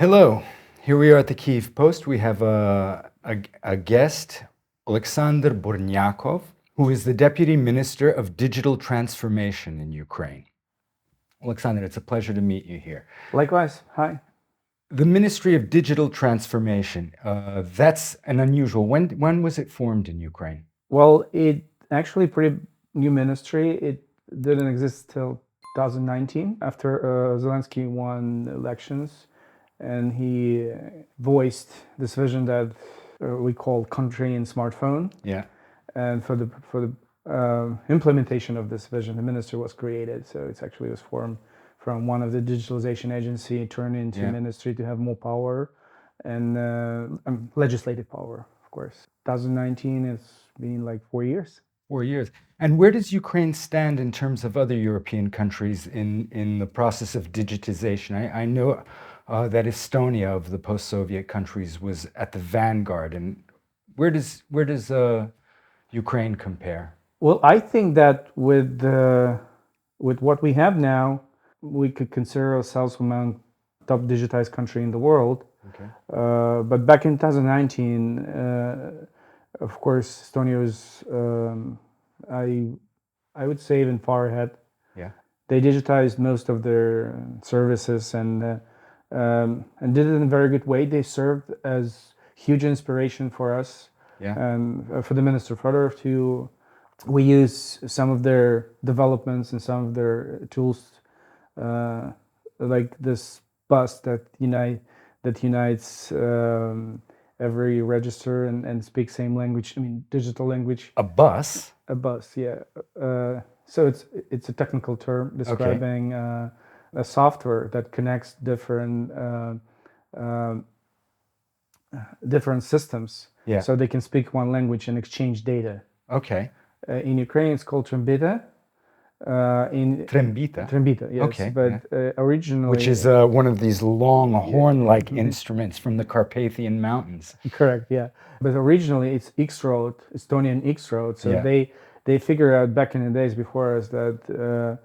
Hello, here we are at the Kyiv Post. We have a guest, Oleksandr Bornyakov, who is the Deputy Minister of Digital Transformation in Ukraine. Oleksandr, it's a pleasure to meet you here. Likewise, hi. The Ministry of Digital Transformation, that's an unusual. When was it formed in Ukraine? Well, it actually pretty new ministry. It didn't exist till 2019 after Zelensky won elections, and he voiced this vision that we call country and smartphone. Yeah. And for the implementation of this vision, the ministry was created. So it actually was formed from one of the digitalization agency, turned into ministry to have more power and legislative power, of course. 2019, it's been like 4 years. 4 years. And where does Ukraine stand in terms of other European countries in the process of digitization? I know that Estonia, of the post-Soviet countries, was at the vanguard. And where does Ukraine compare? Well, I think that with what we have now, we could consider ourselves among top digitized country in the world. Okay. But back in 2019, of course, Estonia was, I would say, even far ahead. Yeah. They digitized most of their services and did it in a very good way. They served as huge inspiration for us. Yeah. And for the Minister further to, we use some of their developments and some of their tools, like this bus that unites every register and speak same language. I mean, digital language. A bus? A bus, yeah. So it's a technical term describing a software that connects different systems. Yeah. So they can speak one language and exchange data. Okay. In Ukraine, it's called Trembita. Trembita? Trembita, yes. Okay. But originally... Which is one of these long horn-like instruments from the Carpathian Mountains. Correct, yeah. But originally it's X-Road, Estonian X-Road. So they figured out back in the days before us that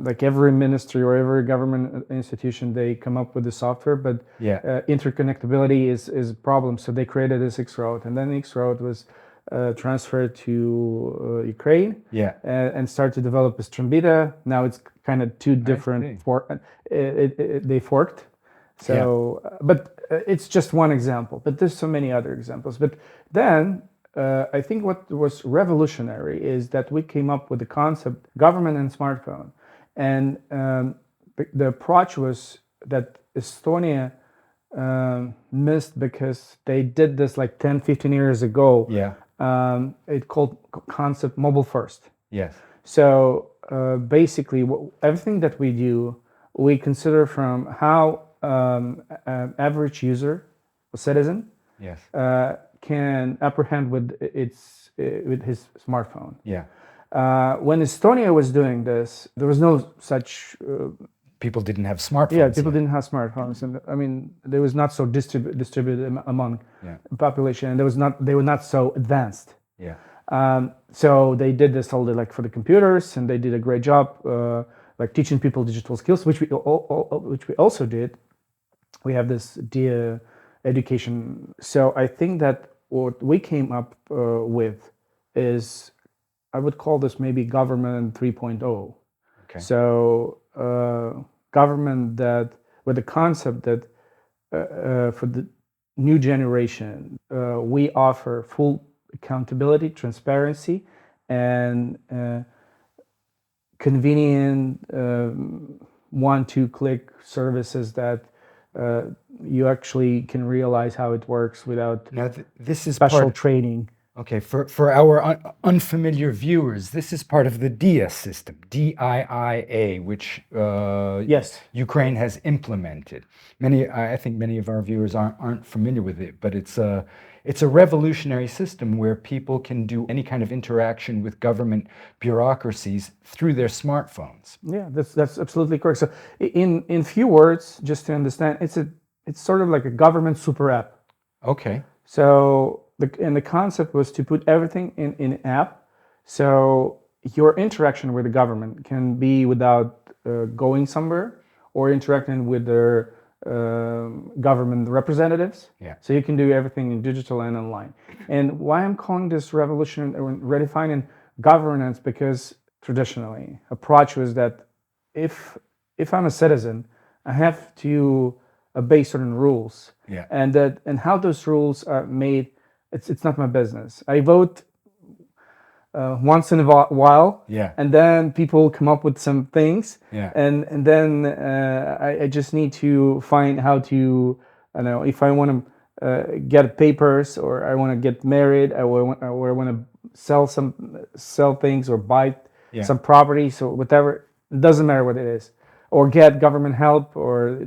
like every ministry or every government institution, they come up with the software, but interconnectability is a problem. So they created this X-Road, and then X-Road was transferred to Ukraine and started to develop this Trembita. Now it's kind of two different, they forked. So, but it's just one example, but there's so many other examples. But then I think what was revolutionary is that we came up with the concept government and smartphone. And the approach was that Estonia missed because they did this like 10, 15 years ago. Yeah. It called concept mobile first. Yes. So basically everything that we do, we consider from how average user, a citizen, can apprehend with his smartphone. Yeah. When Estonia was doing this, there was no such. People didn't have smartphones. Yeah, people didn't have smartphones, and I mean, they was not so distributed among the population, and they were not so advanced. Yeah. So they did this all like for the computers, and they did a great job, like teaching people digital skills, which we also did. We have this DIA education. So I think that what we came up with is, I would call this maybe government 3.0. Okay. So government that with the concept that for the new generation, we offer full accountability, transparency, and convenient one-two-click services that you actually can realize how it works without this is special training. Okay, for our unfamiliar viewers, this is part of the DIA system, DIIA, which Ukraine has implemented. I think many of our viewers aren't familiar with it, but it's a revolutionary system where people can do any kind of interaction with government bureaucracies through their smartphones. Yeah, that's absolutely correct. So in few words, just to understand, it's sort of like a government super app. Okay. So the concept was to put everything in an app, so your interaction with the government can be without going somewhere or interacting with their government representatives. Yeah. So you can do everything in digital and online. And why I'm calling this revolution redefining governance, because traditionally approach was that if I'm a citizen, I have to obey certain rules. Yeah. And how those rules are made, it's not my business. I vote once in a while, Yeah. and then people come up with some things, Yeah. and then I just need to find how to, I don't know, if I want to get papers, or I want to get married, or I want to sell things, or buy some properties, or whatever. It doesn't matter what it is, or get government help, or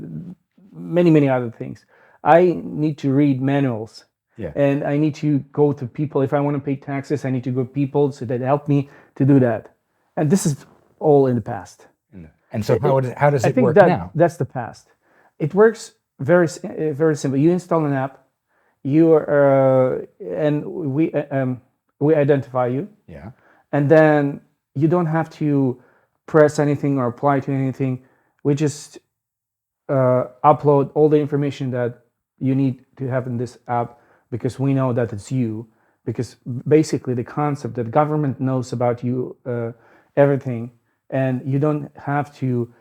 many other things. I need to read manuals. Yeah. And I need to go to people. If I want to pay taxes, I need to go to people so that help me to do that. And this is all in the past. And so how does it work now? That's the past. It works very simple. You install an app, and we identify you. Yeah. And then you don't have to press anything or apply to anything. We just upload all the information that you need to have in this app, because we know that it's you. Because basically the concept that government knows about you everything, and you don't have to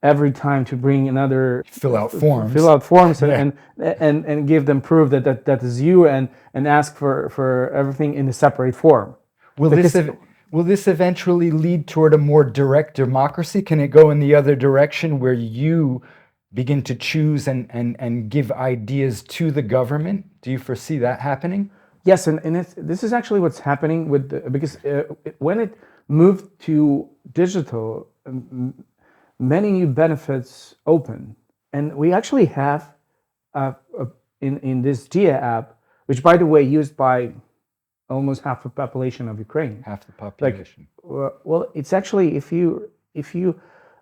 every time to bring another fill out forms and give them proof that is you, and ask for everything in a separate form. Will this eventually lead toward a more direct democracy? Can it go in the other direction, where you begin to choose and give ideas to the government? Do you foresee that happening? Yes, and this is actually what's happening because when it moved to digital, many new benefits open, and we actually have in this DIA app, which, by the way, used by almost half the population of Ukraine. Half the population. Well, it's actually, if you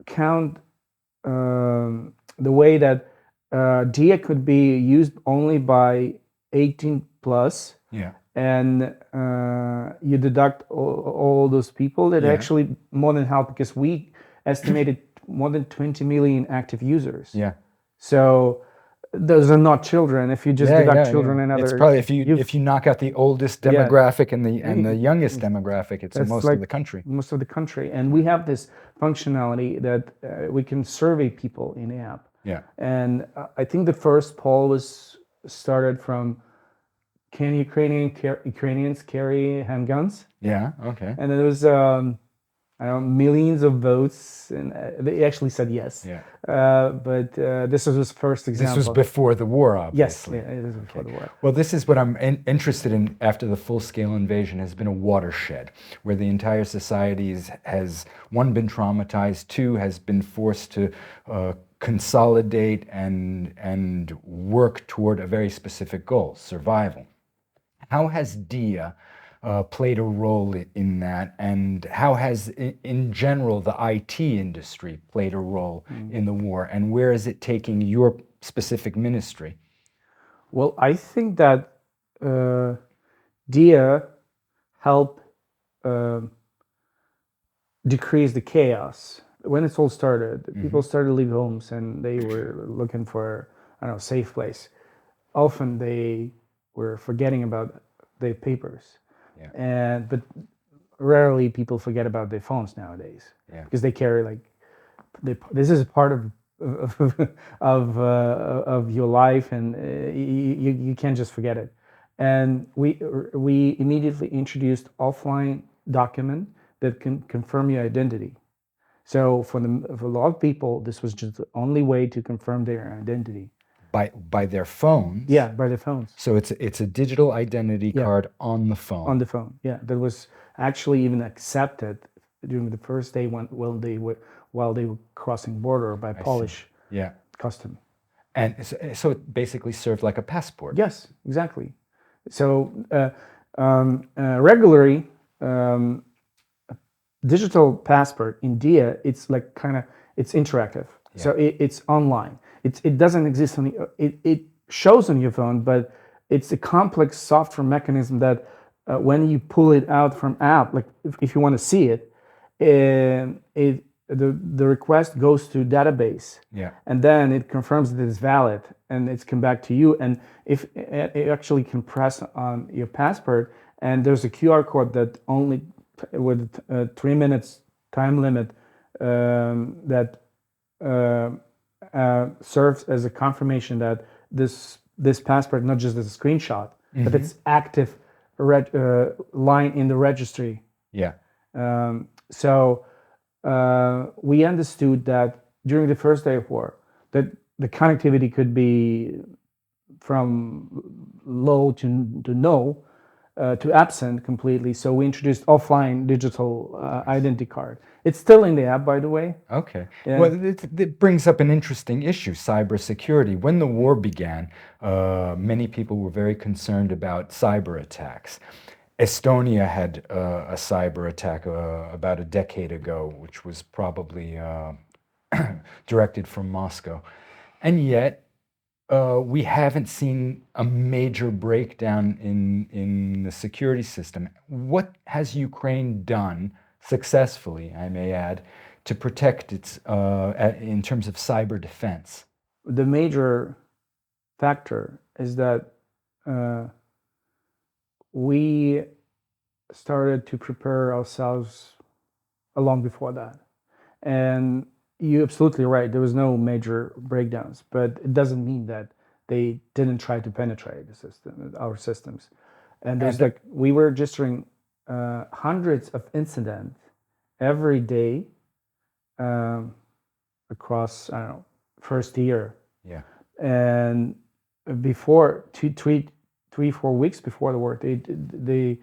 count the way that DIA could be used only by 18 plus, and you deduct all those people, that actually more than half, because we estimated more than 20 million active users. Yeah. So those are not children. If you just deduct children and other, it's probably if you knock out the oldest demographic and the youngest demographic, it's most of the country. Most of the country, and we have this functionality that we can survey people in the app. Yeah. And I think the first poll was started from, can Ukrainians carry handguns? Yeah. Okay. And there was I don't know, millions of votes, and they actually said yes. Yeah. But this was his first example. This was before the war, obviously. Yes, it was before the war. Well, this is what I'm interested in after the full-scale invasion. Has been a watershed where the entire society has, one, been traumatized, two, has been forced to consolidate and work toward a very specific goal, survival. How has DIA played a role in that, and how has, in general, the IT industry played a role in the war, and where is it taking your specific ministry? Well, I think that DIA helped decrease the chaos. When it all started, people started to leave homes, and they were looking for, I don't know, safe place. Often they were forgetting about their papers. Yeah. But rarely people forget about their phones nowadays, because they carry this is a part of your life, and you can't just forget it. And we immediately introduced offline document that can confirm your identity. So for a lot of people, this was just the only way to confirm their identity. By their phones? Yeah, by their phones. So it's a digital identity card on the phone. On the phone, yeah. That was actually even accepted during the first day while they were crossing border by Polish custom. And so it basically served like a passport. Yes, exactly. So regularly, digital passport in DIA, it's like it's interactive. Yeah. So it's online. It doesn't exist on it shows on your phone, but it's a complex software mechanism that when you pull it out from app, like if you want to see it, the request goes to database, and then it confirms that it's valid, and it's come back to you. And if it actually can press on your passport, and there's a QR code that only with 3 minutes time limit that serves as a confirmation that this passport not just as a screenshot, but it's active line in the registry. So we understood that during the first day of war, that the connectivity could be from low to no, to absent completely. So we introduced offline digital identity card. It's still in the app, by the way. Okay. Yeah. Well, it brings up an interesting issue, cybersecurity. When the war began, many people were very concerned about cyber attacks. Estonia had a cyber attack about a decade ago, which was probably directed from Moscow. And yet, we haven't seen a major breakdown in the security system. What has Ukraine done successfully, I may add, to protect its in terms of cyber defense? The major factor is that we started to prepare ourselves long before that. And you're absolutely right. There was no major breakdowns, but it doesn't mean that they didn't try to penetrate the system, our systems. And there's we were registering hundreds of incidents every day across, I don't know, first year. And before 3-4 weeks before the war, they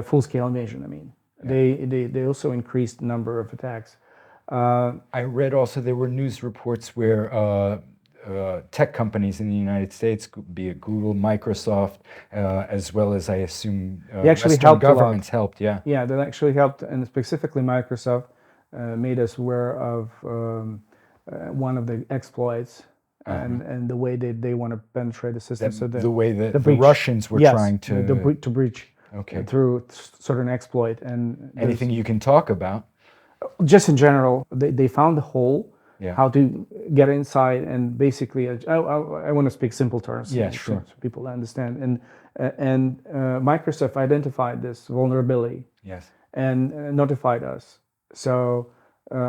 full-scale invasion. I mean, they also increased the number of attacks. I read also there were news reports where tech companies in the United States, be it Google, Microsoft, as well as I assume Western governments helped. Yeah, that actually helped, and specifically Microsoft made us aware of one of the exploits. And the way they want to penetrate the system. So the way that the Russians were trying to breach through certain exploit. And anything you can talk about? Just in general, they found the hole, how to get inside, and basically, I want to speak simple terms, so people understand. And Microsoft identified this vulnerability, and notified us. So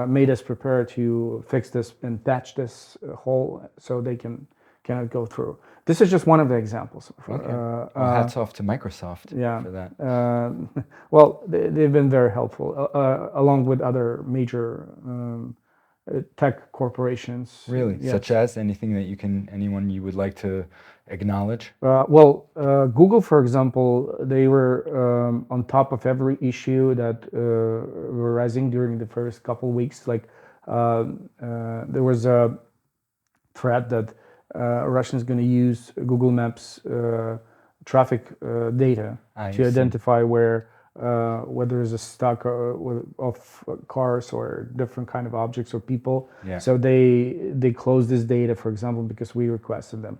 made us prepare to fix this and patch this hole so they cannot go through. This is just one of the examples. Well, hats off to Microsoft for that. Well, they've been very helpful, along with other major tech corporations. Really? Such as anyone you would like to acknowledge? Google, for example, they were on top of every issue that were rising during the first couple of weeks. Like there was a threat that Russians going to use Google Maps traffic data to identify where there is a stock of cars or different kind of objects or people. So they closed this data, for example, because we requested them.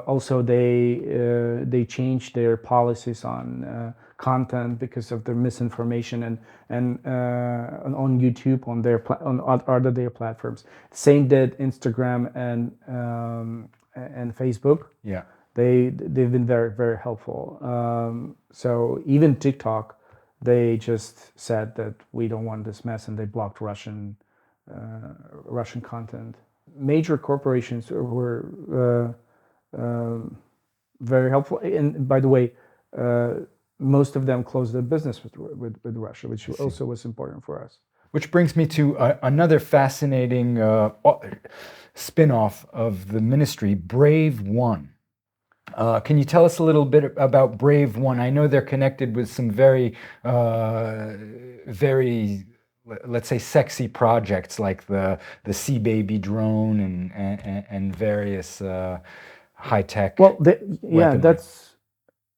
Also, they changed their policies on content because of their misinformation and on YouTube, on their platforms. Same did Instagram and Facebook. They've been very, very helpful. So even TikTok, they just said that we don't want this mess, and they blocked Russian content. Major corporations were very helpful, and by the way, most of them closed their business with Russia, which also was important for us. Which brings me to another fascinating spin-off of the ministry, BraveOne. Can you tell us a little bit about BraveOne? I know they're connected with some very, let's say, sexy projects like the Sea Baby drone and various high-tech. Well,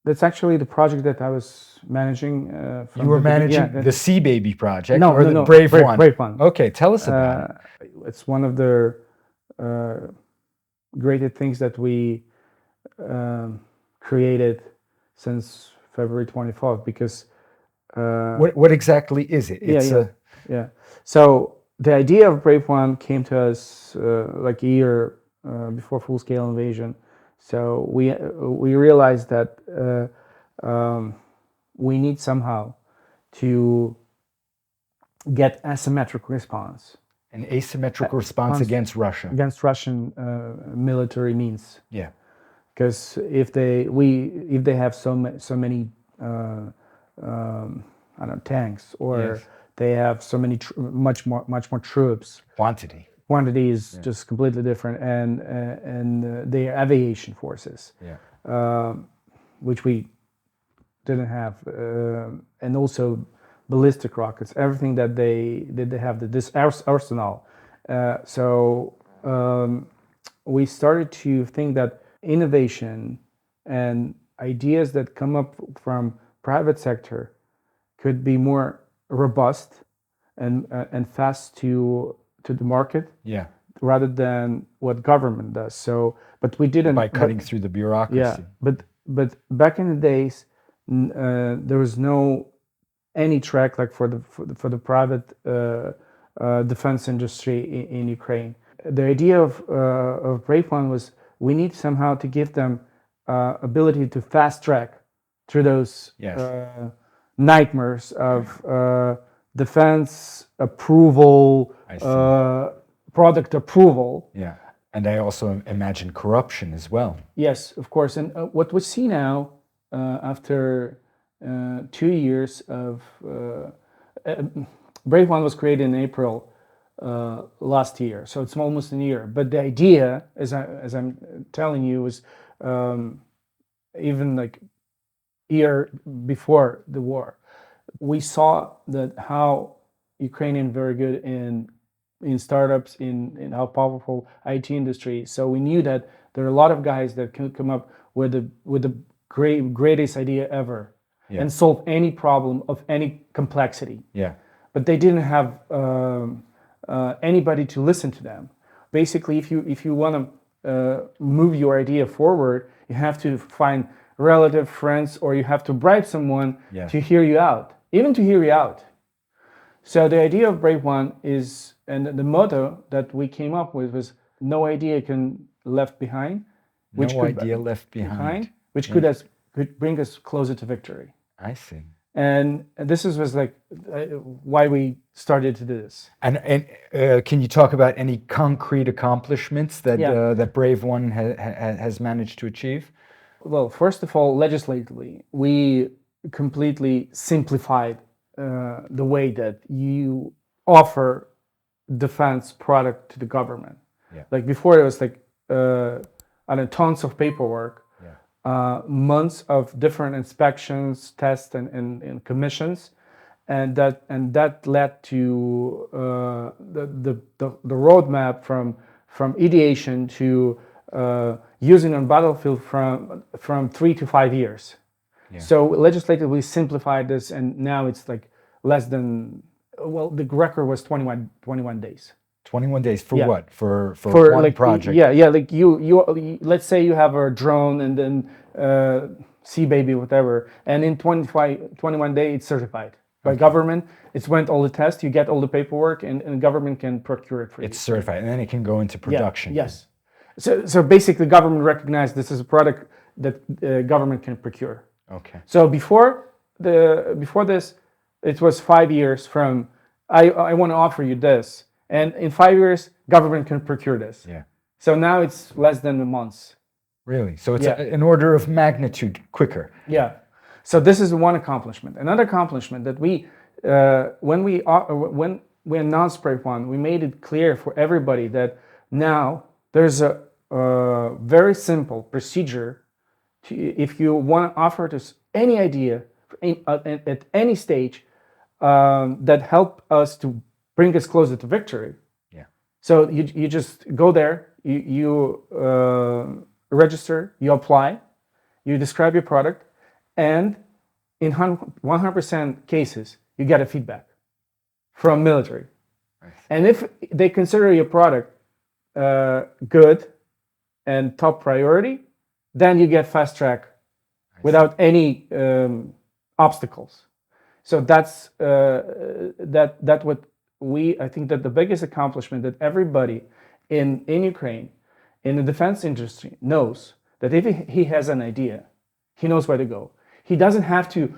that's actually the project that I was managing. You were managing the Sea Baby project, no, the BraveOne? BraveOne. Okay, tell us about it. It's one of the great things that we created since February 24th, because what exactly is it? So the idea of BraveOne came to us like a year before full-scale invasion. So we realized that we need somehow to get asymmetric response. An asymmetric response against Russia. Against Russian military means. Yeah. Because if they have so many I don't know, tanks, or they have so many much more troops. Quantity is just completely different, and their aviation forces, which we didn't have, and also ballistic rockets, everything that they have, this arsenal. So we started to think that innovation and ideas that come up from private sector could be more robust and fast to the market, rather than what government does. So, but we didn't, by cutting through the bureaucracy. Yeah, but back in the days, there was no any track like for the private defense industry in Ukraine. The idea of BraveOne was we need somehow to give them ability to fast track through those nightmares of defense approval, product approval. Yeah, and I also imagine corruption as well. Yes, of course. And what we see now after 2 years of BraveOne was created in April last year, so it's almost a year. But the idea, as I'm telling you, was even like year before the war. We saw that how Ukrainian very good in startups, in how powerful IT industry. So we knew that there are a lot of guys that can come up with the greatest idea ever, and solve any problem of any complexity. Yeah. But they didn't have anybody to listen to them. Basically, if you want to move your idea forward, you have to find relative friends, or you have to bribe someone to hear you out, even to hear you out. So the idea of BraveOne is, and the motto that we came up with was, no idea can left behind. Which could bring us closer to victory. I see. And this was like why we started to do this. And can you talk about any concrete accomplishments that that BraveOne has managed to achieve? Well, first of all, legislatively, we completely simplified the way that you offer defense product to the government. Yeah. Like before, it was like tons of paperwork, months of different inspections, tests, and commissions, and that led to the roadmap from ideation to using on battlefield from 3 to 5 years. Yeah. So legislatively simplified this, and now it's like less than, well, the record was 21 days. 21 days for what? For one like, project? Yeah, like you let's say you have a drone and then Sea Baby, whatever, and in 21 days it's certified by government. It's went all the tests, you get all the paperwork, and the government can procure it for you. It's certified, and then it can go into production. Yeah, yes. So basically, government recognized this is a product that government can procure. Okay. So before this, it was 5 years from I want to offer you this, and in 5 years, government can procure this. Yeah. So now it's less than a month. Really? So it's an order of magnitude quicker. Yeah. So this is one accomplishment. Another accomplishment that when we announced BraveOne, we made it clear for everybody that now there's a very simple procedure if you want to offer to any idea at any stage that help us to bring us closer to victory. Yeah. So you just go there, you register, you apply, you describe your product, and in 100% cases, you get a feedback from military. Nice. And if they consider your product good and top priority, then you get fast track without any obstacles. So that's what I think that the biggest accomplishment that everybody in Ukraine, in the defense industry, knows that if he has an idea, he knows where to go. He doesn't have to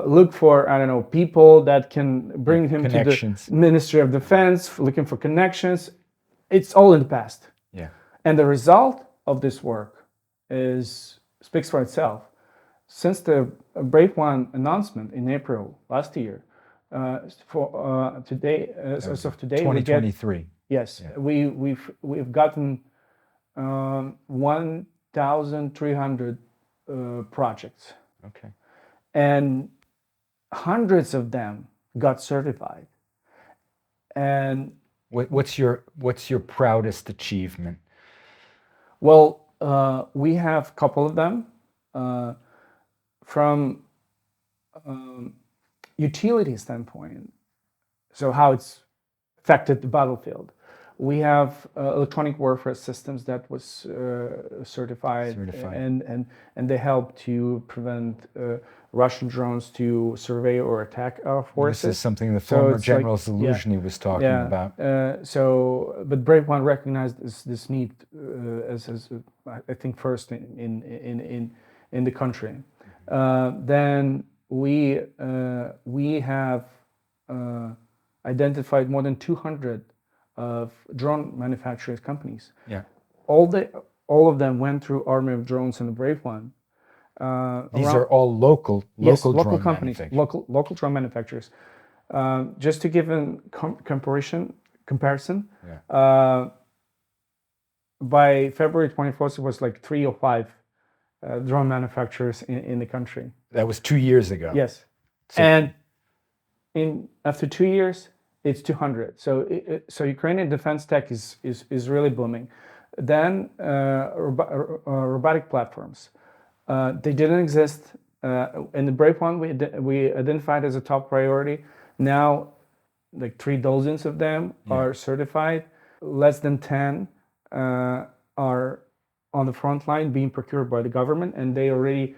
look for, I don't know, people that can bring him to the Ministry of Defense, looking for connections. It's all in the past. Yeah. And the result of this work speaks for itself. Since the BraveOne announcement in April last year, today, as of today, 2023. Yes, yeah. We've gotten 1,300 projects. Okay. And hundreds of them got certified. And what's your proudest achievement? Well, we have a couple of them. From utility standpoint, so how it's affected the battlefield. We have electronic warfare systems that was certified. And they help to prevent Russian drones to survey or attack our forces. This is something the former General Zaluzhny was talking about. But BraveOne recognized this need as I think first in the country. Then we have identified more than 200 of drone manufacturers companies. Yeah. All of them went through Army of Drones and the BraveOne. These are all local drone companies, local drone manufacturers. Just to give a comparison, by February 24th, it was like 3 or 5 drone manufacturers in the country. That was 2 years ago. Yes, and after 2 years, it's 200. So Ukrainian defense tech is really booming. Then robotic platforms. They didn't exist in the BraveOne. We identified as a top priority. Now, like 3 dozens of them are certified. Less than 10 are on the front line being procured by the government, and they already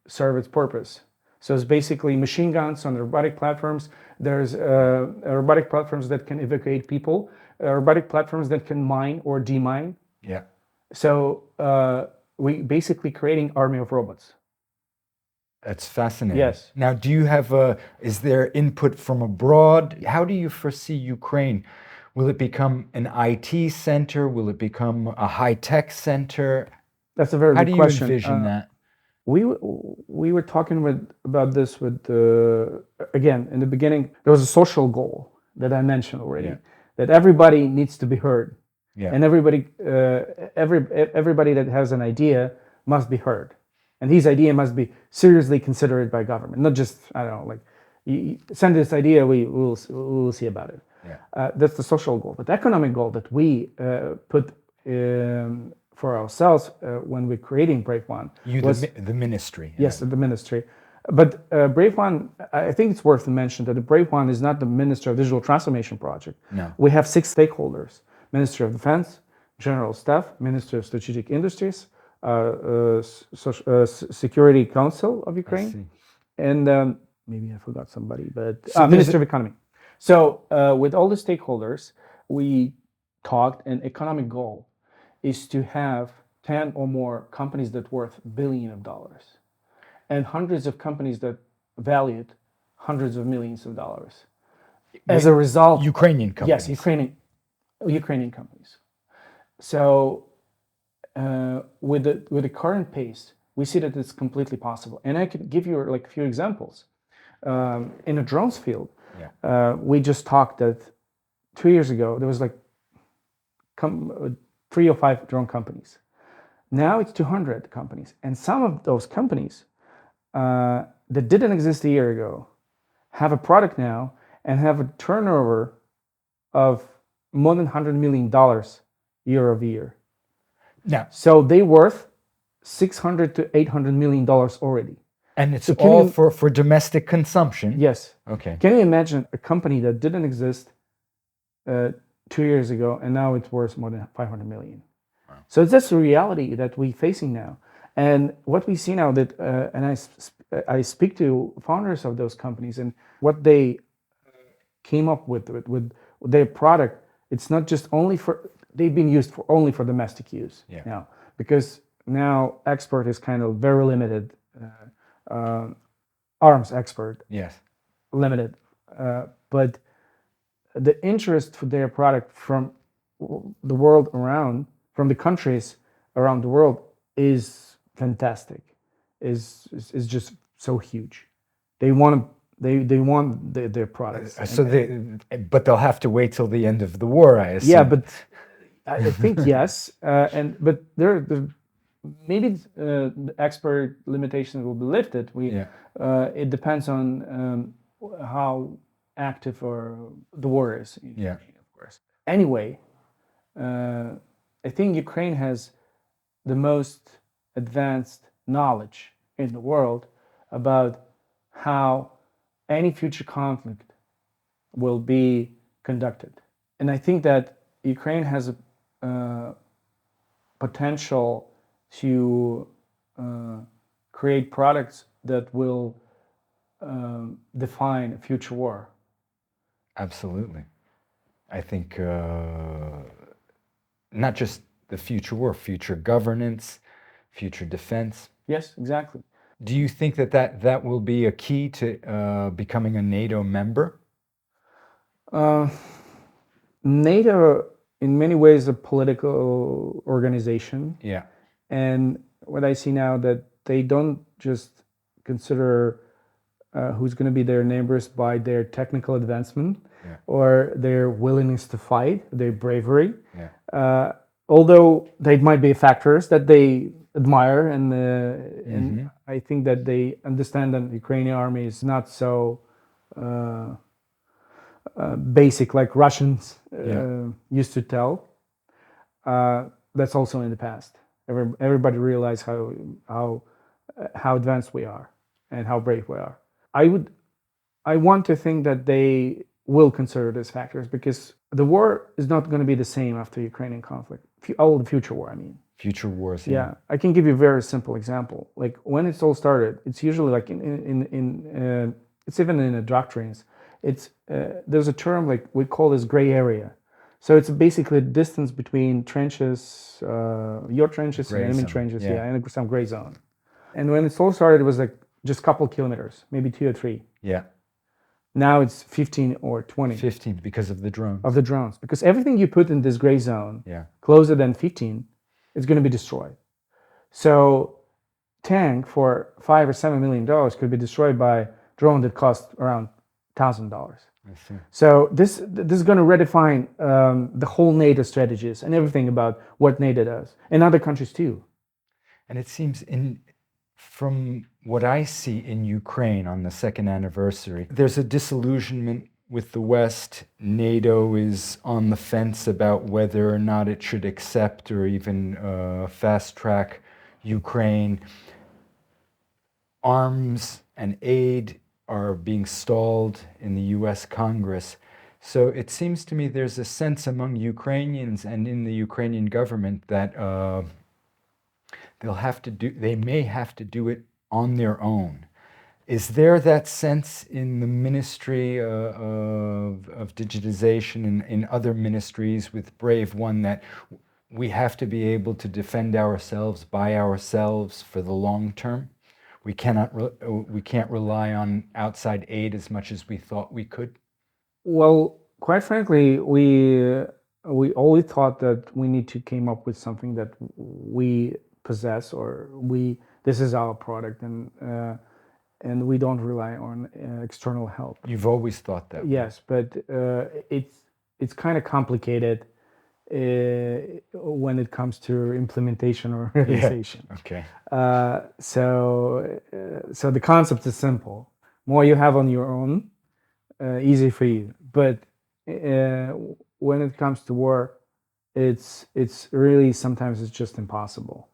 serve its purpose. So it's basically machine guns on the robotic platforms. There's robotic platforms that can evacuate people, robotic platforms that can mine or demine. Yeah. So we basically creating army of robots. That's fascinating. Yes. Now, do you have is there input from abroad? How do you foresee Ukraine? Will it become an IT center? Will it become a high-tech center? That's a very good question. How do you envision that? We were talking about this with again in the beginning. There was a social goal that I mentioned already, that everybody needs to be heard, and everybody that has an idea must be heard, and his idea must be seriously considered by government, not just, I don't know, like you send this idea, we will see about it. That's the social goal. But the economic goal that we put for ourselves when we're creating BraveOne was the ministry. Yes, the ministry. But BraveOne, I think it's worth to mention that the BraveOne is not the Ministry of Digital Transformation project. No. We have 6 stakeholders: Ministry of Defense, General Staff, Ministry of Strategic Industries, Security Council of Ukraine, and maybe I forgot somebody, but Ministry of Economy. So with all the stakeholders, we talked, an economic goal is to have 10 or more companies that worth billions of dollars, and hundreds of companies that valued hundreds of millions of dollars. As a result, Ukrainian companies. Yes, Ukrainian companies. So with the current pace, we see that it's completely possible. And I could give you like a few examples. In the drones field, we just talked that 2 years ago there was like 3 or 5 drone companies. Now it's 200 companies, and some of those companies that didn't exist a year ago have a product now and have a turnover of more than $100 million year over year. Now, so they worth $600 to $800 million already. And it's all for domestic consumption? Yes. Okay. Can you imagine a company that didn't exist 2 years ago, and now it's worth more than 500 million? Wow. So that's the reality that we're facing now. And what we see now that, and I speak to founders of those companies, and what they came up with their product. It's not just only for, they've been used for only for domestic use now, because now export is kind of very limited. Arms export, limited, but the interest for their product from the world around, from the countries around the world, is fantastic. Is just so huge. They want their products. But they'll have to wait till the end of the war, I assume. Yeah, but I think yes, but there maybe the export limitations will be lifted. It depends on how active or the war is in Ukraine, of course. Anyway, I think Ukraine has the most advanced knowledge in the world about how any future conflict will be conducted. And I think that Ukraine has a potential to create products that will define a future war. Absolutely. I think not just the future war, future governance, future defense. Yes, exactly. Do you think that will be a key to becoming a NATO member? NATO, in many ways, is a political organization. Yeah. And what I see now, that they don't just consider who's going to be their neighbors by their technical advancement or their willingness to fight, their bravery. Although they might be factors that they admire, and I think that they understand that the Ukrainian army is not so basic like Russians used to tell. That's also in the past. Everybody realized how advanced we are and how brave we are. I want to think that they will consider these factors, because the war is not going to be the same after Ukrainian conflict. The future war, I mean. Future wars. Yeah, I can give you a very simple example. Like when it's all started, it's usually like it's even in the doctrines. It's there's a term, like we call this gray area. So it's basically distance between trenches, your trenches and enemy trenches, and some gray zone. And when it all started, it was like just a couple kilometers, maybe 2 or 3. Yeah. Now it's 15 or 20. 15 because of the drones. Of the drones, because everything you put in this gray zone, closer than 15, it's going to be destroyed. So, tank for $5 or $7 million could be destroyed by drone that cost around $1,000. I see. So this is going to redefine the whole NATO strategies and everything about what NATO does, and other countries too. And it seems from what I see in Ukraine on the second anniversary, there's a disillusionment with the West. NATO is on the fence about whether or not it should accept or even fast track Ukraine. Arms and aid are being stalled in the US Congress. So it seems to me there's a sense among Ukrainians and in the Ukrainian government that they may have to do it on their own. Is there that sense in the Ministry of Digitalisation and in other ministries with BraveOne that we have to be able to defend ourselves by ourselves for the long term? We can't rely on outside aid as much as we thought we could? Well, quite frankly, we always thought that we need to come up with something that we possess, or this is our product, and we don't rely on external help. You've always thought that? Yes, but it's kind of complicated when it comes to implementation or realization. Okay. So the concept is simple. More you have on your own, easy for you. But when it comes to war, it's really sometimes it's just impossible.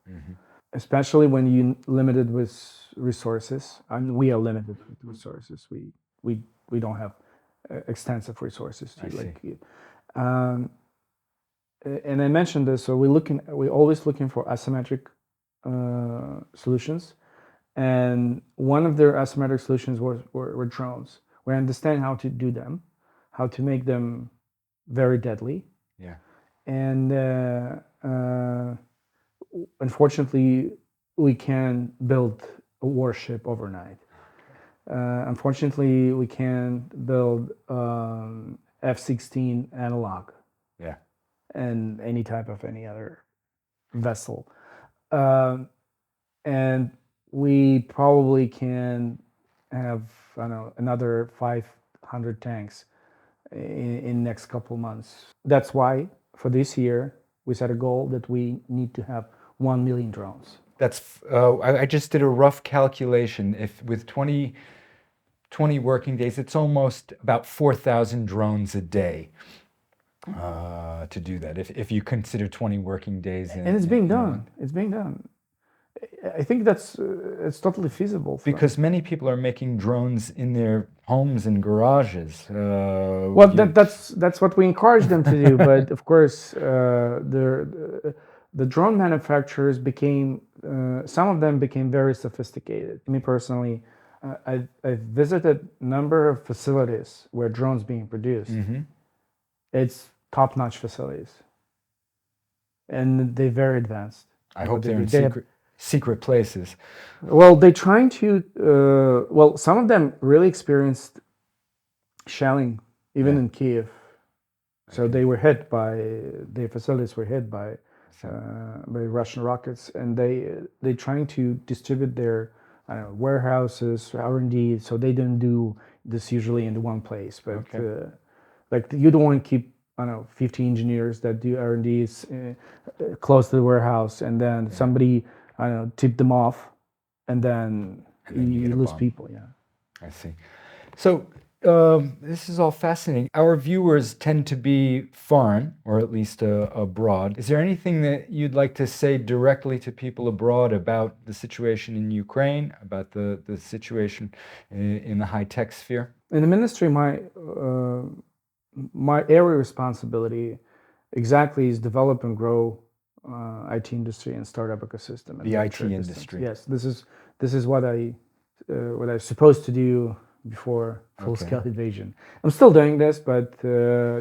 Especially when you're limited with resources. And we are limited with resources. We don't have extensive resources to and I mentioned this. So we're always looking for asymmetric solutions, and one of their asymmetric solutions were drones. We understand how to do them, how to make them very deadly. Yeah. And unfortunately, we can build a warship overnight. Unfortunately, we can build F-16 analog. Yeah. And any type of any other vessel. And we probably can have, I don't know, another 500 tanks in next couple months. That's why for this year we set a goal that we need to have 1 million drones. That's I just did a rough calculation. If with 20 working days, it's almost about 4,000 drones a day to do that. If you consider 20 working days, and it's being done. It's being done. I think that's it's totally feasible. Because many people are making drones in their homes and garages. Well, that's what we encourage them to do. But of course, the drone manufacturers became some of them became very sophisticated. Me personally, I've visited a number of facilities where drones being produced. Mm-hmm. It's top-notch facilities, and they're very advanced. I hope they're in secret places. Well, they're trying to. Well, some of them really experienced shelling, even in Kyiv. So they were hit by their facilities were hit by Russian rockets, and they're trying to distribute their warehouses, R&D. So they don't do this usually in one place, but like you don't want to keep 50 engineers that do R&Ds close to the warehouse, and then somebody tip them off, and then you lose people. Yeah, I see. So this is all fascinating. Our viewers tend to be foreign, or at least abroad. Is there anything that you'd like to say directly to people abroad about the situation in Ukraine, about the situation in the high-tech sphere? In the ministry, my area responsibility exactly is develop and grow IT industry and startup ecosystem. The IT industry. Yes, this is what I'm supposed to do before full-scale invasion. I'm still doing this, but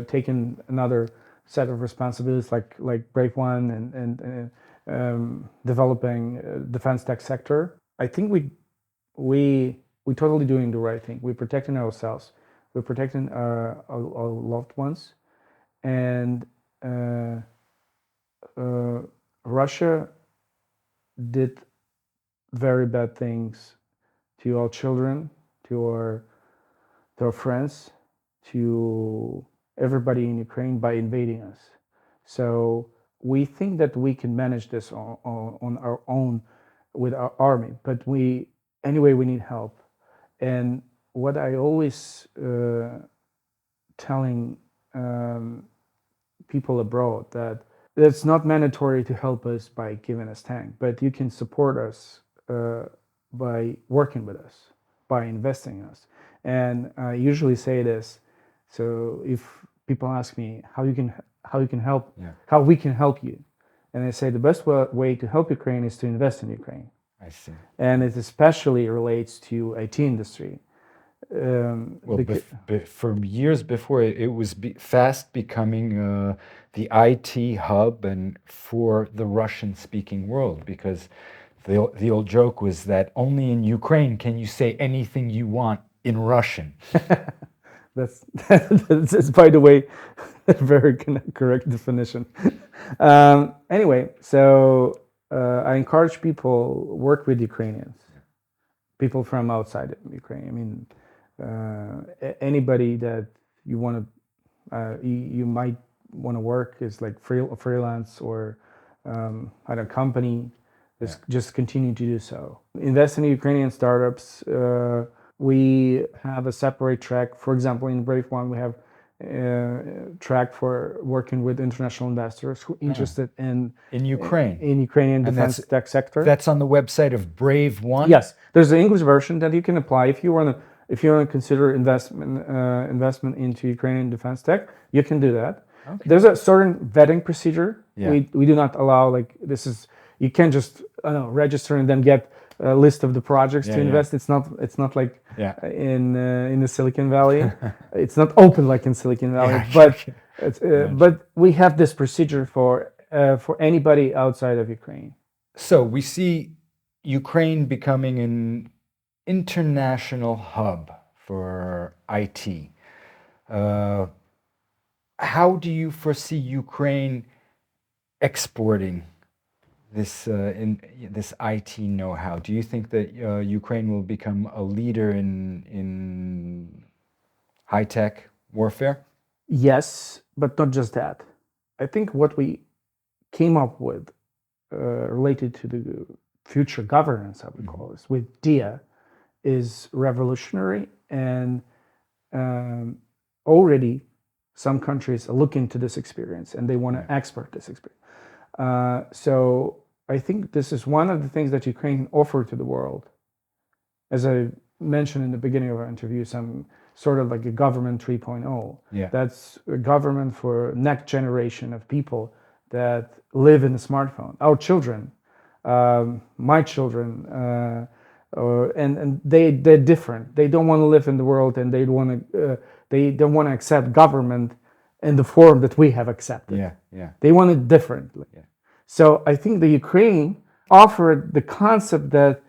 taking another set of responsibilities like BraveOne and developing defense tech sector. I think we totally doing the right thing. We're protecting ourselves. We're protecting our loved ones, and Russia did very bad things to our children, to our friends, to everybody in Ukraine by invading us. So we think that we can manage this on our own with our army, but we need help. And what I always telling people abroad that it's not mandatory to help us by giving us tank, but you can support us by working with us, by investing in us. And I usually say this. So if people ask me how we can help, how we can help you, and I say the best way to help Ukraine is to invest in Ukraine. I see. And it especially relates to IT industry. For years before, it was fast becoming the IT hub and for the Russian-speaking world, because the old joke was that only in Ukraine can you say anything you want in Russian. That's by the way, a very correct definition. Anyway, so I encourage people work with Ukrainians, people from outside of Ukraine. I mean, anybody that you want to, you might want to work is like freelance or at a company. Just continue to do so. Invest in Ukrainian startups. We have a separate track. For example, in BraveOne, we have a track for working with international investors who are interested in Ukrainian defense tech sector. That's on the website of BraveOne? Yes, there's an English version that you can apply if you want to consider investment into Ukrainian defense tech. You can do that. Okay. There's a certain vetting procedure. Yeah. We do not allow you can't just register and then get a list of the projects to invest. It's not like in the Silicon Valley. It's not open like in Silicon Valley, but we have this procedure for anybody outside of Ukraine. So we see Ukraine becoming an international hub for IT. How do you foresee Ukraine exporting this IT know-how? Do you think that Ukraine will become a leader in high-tech warfare? Yes, but not just that. I think what we came up with related to the future governance, I would call this, with DIA, is revolutionary, and already some countries are looking to this experience and they want to export this experience. So I think this is one of the things that Ukraine offered to the world. As I mentioned in the beginning of our interview, some sort of like a government 3.0. That's a government for next generation of people that live in a smartphone. Our children, my children, and they're different. They don't want to live in the world, and they don't want to accept government in the form that we have accepted. They want it differently. So I think the Ukraine offered the concept that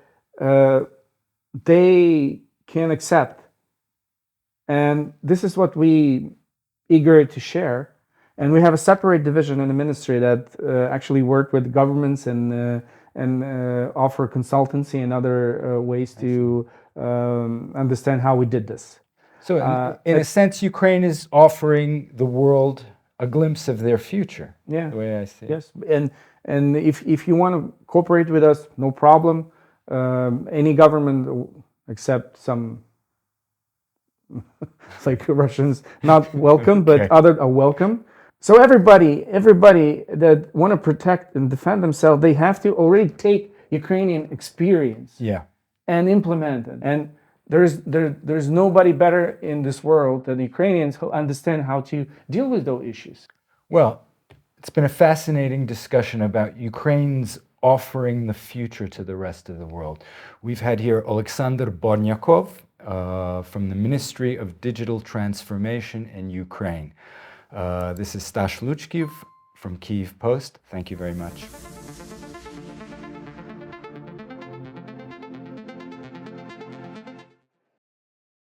they can accept, and this is what we eager to share. And we have a separate division in the ministry that actually work with governments and offer consultancy and other ways to understand how we did this. So in a sense, Ukraine is offering the world a glimpse of their future. The way I see it. Yes, and if you want to cooperate with us, no problem. Any government except some like Russians, not welcome, but others are welcome. So everybody that want to protect and defend themselves, they have to already take Ukrainian experience and implement it. And there's nobody better in this world than Ukrainians who understand how to deal with those issues. Well, it's been a fascinating discussion about Ukraine's offering the future to the rest of the world. We've had here Oleksandr Bornyakov from the Ministry of Digital Transformation in Ukraine. This is Stash Luchkiv from Kyiv Post. Thank you very much.